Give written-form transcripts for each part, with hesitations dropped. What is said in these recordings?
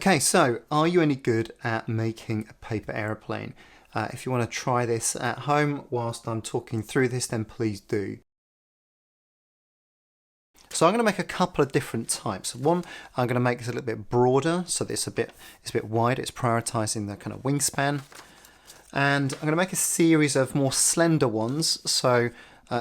Okay, so are you any good at making a paper aeroplane? If you want to try this at home whilst I'm talking through this, then please do. So I'm going to make a couple of different types. One, I'm going to make this a little bit broader, so that it's a bit wider. It's prioritising the kind of wingspan. And I'm going to make a series of more slender ones, so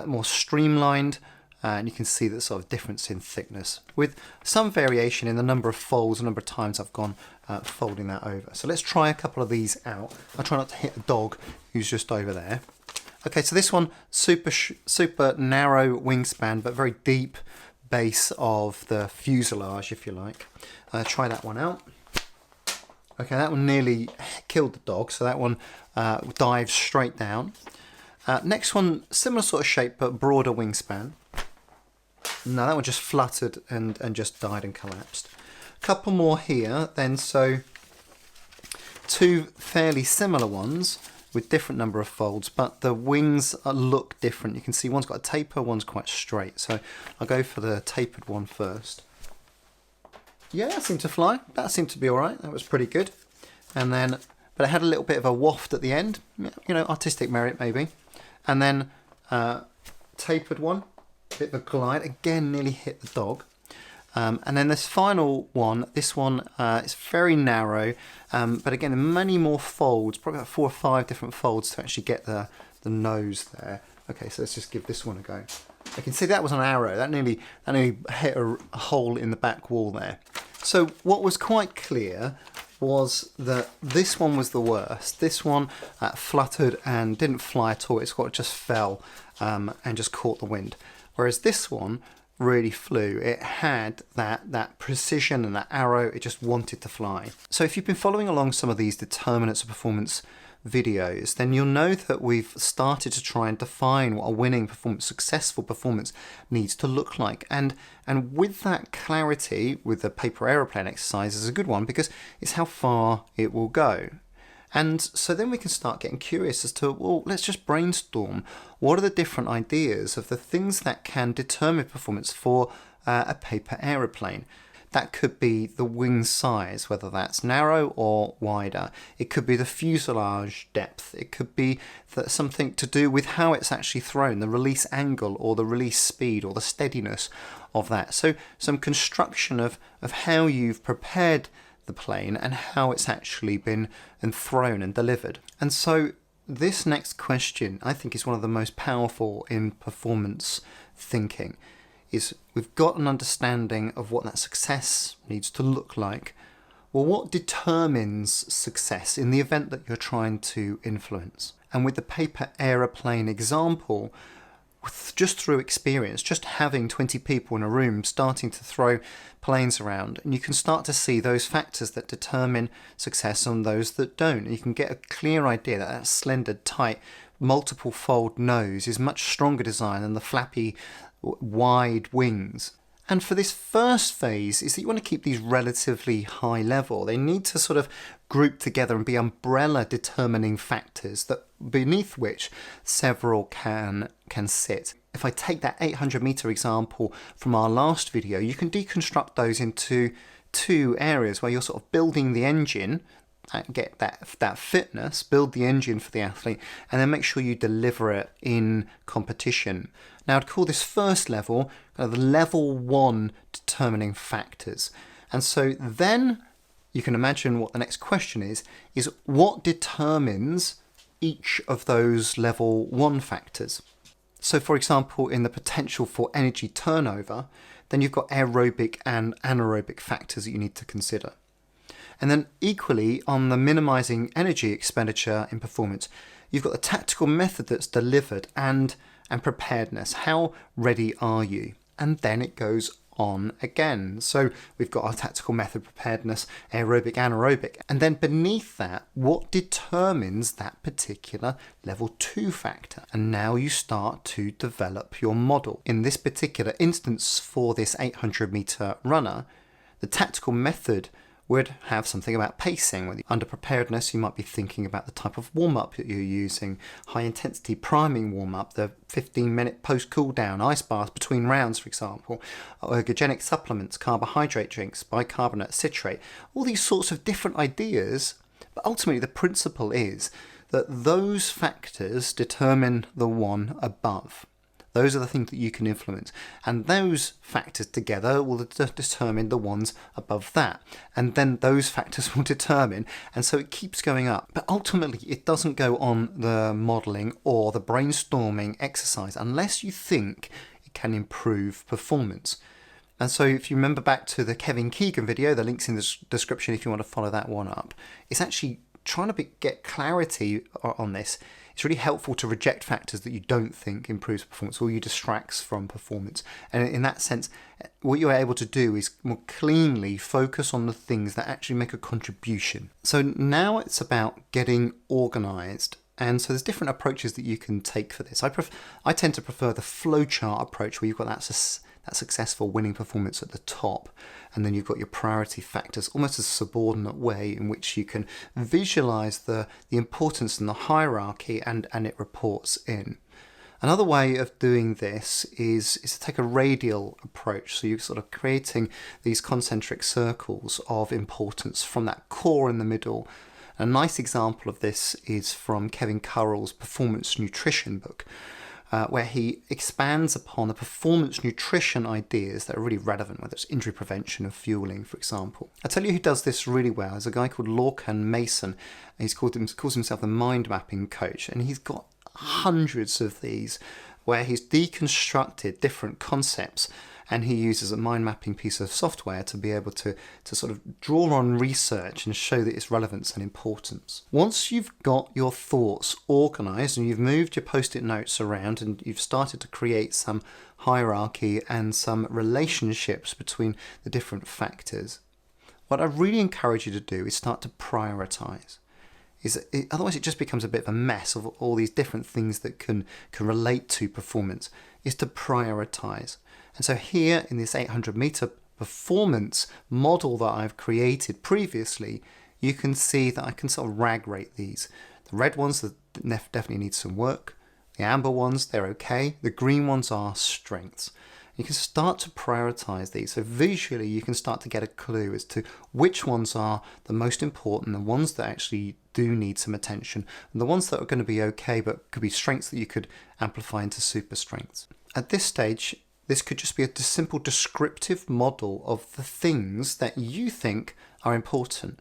more streamlined. And you can see the sort of difference in thickness with some variation in the number of folds, the number of times I've gone folding that over. So let's try a couple of these out. I'll try not to hit the dog who's just over there. Okay, so this one, super narrow wingspan, but very deep base of the fuselage, if you like. Try that one out. Okay, that one nearly killed the dog, so that one dives straight down. Next one, similar sort of shape, but broader wingspan. No, that one just fluttered and just died and collapsed. A couple more here then, so two fairly similar ones with different number of folds, but the wings look different. You can see one's got a taper, one's quite straight. So I'll go for the tapered one first. Yeah, that seemed to fly. That seemed to be all right. That was pretty good. And then, but it had a little bit of a waft at the end. You know, artistic merit maybe. And then tapered one. Bit of a glide, again nearly hit the dog. And then this final one, this one is very narrow, but again many more folds, probably about 4 or 5 different folds to actually get the nose there. Okay, so let's just give this one a go. I can see that was an arrow, that nearly hit a hole in the back wall there. So what was quite clear was that this one was the worst. This one fluttered and didn't fly at all. It's got just fell and just caught the wind. Whereas this one really flew. It had that precision and that arrow. It just wanted to fly. So if you've been following along some of these determinants of performance videos, then you'll know that we've started to try and define what a winning performance, successful performance needs to look like. And with that clarity, with the paper aeroplane exercise is a good one because it's how far it will go. And so then we can start getting curious as to, well, let's just brainstorm. What are the different ideas of the things that can determine performance for a paper aeroplane? That could be the wing size, whether that's narrow or wider. It could be the fuselage depth. It could be something to do with how it's actually thrown, the release angle or the release speed or the steadiness of that. So some construction of how you've prepared the plane and how it's actually been thrown and delivered. And so this next question, I think, is one of the most powerful in performance thinking. Is we've got an understanding of what that success needs to look like. Well, what determines success in the event that you're trying to influence? And with the paper aeroplane example, just through experience, just having 20 people in a room starting to throw planes around, and you can start to see those factors that determine success and those that don't. And you can get a clear idea that that slender, tight, multiple fold nose is much stronger design than the flappy, wide wings. And for this first phase is that you want to keep these relatively high level. They need to sort of group together and be umbrella determining factors that beneath which several can sit. If I take that 800 meter example from our last video, you can deconstruct those into two areas where you're sort of building the engine, get that fitness, build the engine for the athlete, and then make sure you deliver it in competition. Now I'd call this first level the level 1 determining factors. And so then you can imagine what the next question is what determines each of those level 1 factors? So for example, in the potential for energy turnover, then you've got aerobic and anaerobic factors that you need to consider. And then equally on the minimizing energy expenditure in performance, you've got the tactical method that's delivered and preparedness. How ready are you? And then it goes on again. So we've got our tactical method, preparedness, aerobic, anaerobic. And then beneath that, what determines that particular level 2 factor? And now you start to develop your model. In this particular instance for this 800 meter runner, the tactical method would have something about pacing. Under preparedness, you might be thinking about the type of warm-up that you're using, high-intensity priming warm-up, the 15-minute post-cool-down, ice baths between rounds, for example, ergogenic supplements, carbohydrate drinks, bicarbonate, citrate, all these sorts of different ideas. But ultimately, the principle is that those factors determine the one above. Those are the things that you can influence. And those factors together will determine the ones above that. And then those factors will determine, and so it keeps going up. But ultimately, it doesn't go on the modelling or the brainstorming exercise unless you think it can improve performance. And so if you remember back to the Kevin Keegan video, the link's in the description if you want to follow that one up, it's actually trying to get clarity on this. It's really helpful to reject factors that you don't think improves performance or you distracts from performance. And in that sense, what you're able to do is more cleanly focus on the things that actually make a contribution. So now it's about getting organised. And so there's different approaches that you can take for this. I tend to prefer the flowchart approach, where you've got that successful winning performance at the top, and then you've got your priority factors, almost as a subordinate way in which you can visualize the importance and the hierarchy, and it reports in. Another way of doing this is to take a radial approach. So you're sort of creating these concentric circles of importance from that core in the middle. A nice example of this is from Kevin Currell's Performance Nutrition book, where he expands upon the performance nutrition ideas that are really relevant, whether it's injury prevention or fueling, for example. I'll tell you who does this really well. There's a guy called Lorcan Mason. He calls himself the mind mapping coach, and he's got hundreds of these where he's deconstructed different concepts, and he uses a mind mapping piece of software to be able to sort of draw on research and show that its relevance and importance. Once you've got your thoughts organised and you've moved your post-it notes around and you've started to create some hierarchy and some relationships between the different factors, what I really encourage you to do is start to prioritise. Otherwise it just becomes a bit of a mess of all these different things that can relate to performance, is to prioritise. And so here in this 800 meter performance model that I've created previously, you can see that I can sort of rag rate these. The red ones that definitely need some work. The amber ones, they're okay. The green ones are strengths. You can start to prioritize these. So visually, you can start to get a clue as to which ones are the most important, the ones that actually do need some attention, and the ones that are going to be okay, but could be strengths that you could amplify into super strengths. At this stage, this could just be a simple descriptive model of the things that you think are important.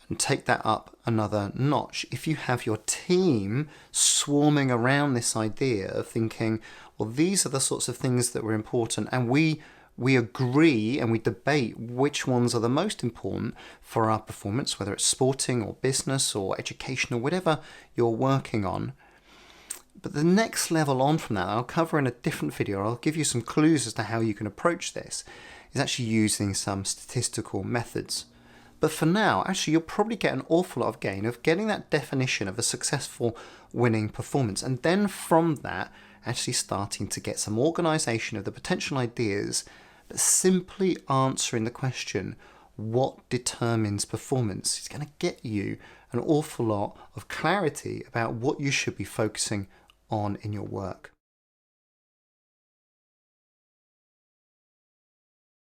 And take that up another notch. If you have your team swarming around this idea of thinking, well, these are the sorts of things that were important, and we agree and we debate which ones are the most important for our performance, whether it's sporting or business or education or whatever you're working on. But the next level on from that, I'll cover in a different video, I'll give you some clues as to how you can approach this, is actually using some statistical methods. But for now, actually, you'll probably get an awful lot of gain of getting that definition of a successful winning performance. And then from that, actually starting to get some organisation of the potential ideas, but simply answering the question, what determines performance, is going to get you an awful lot of clarity about what you should be focusing on in your work.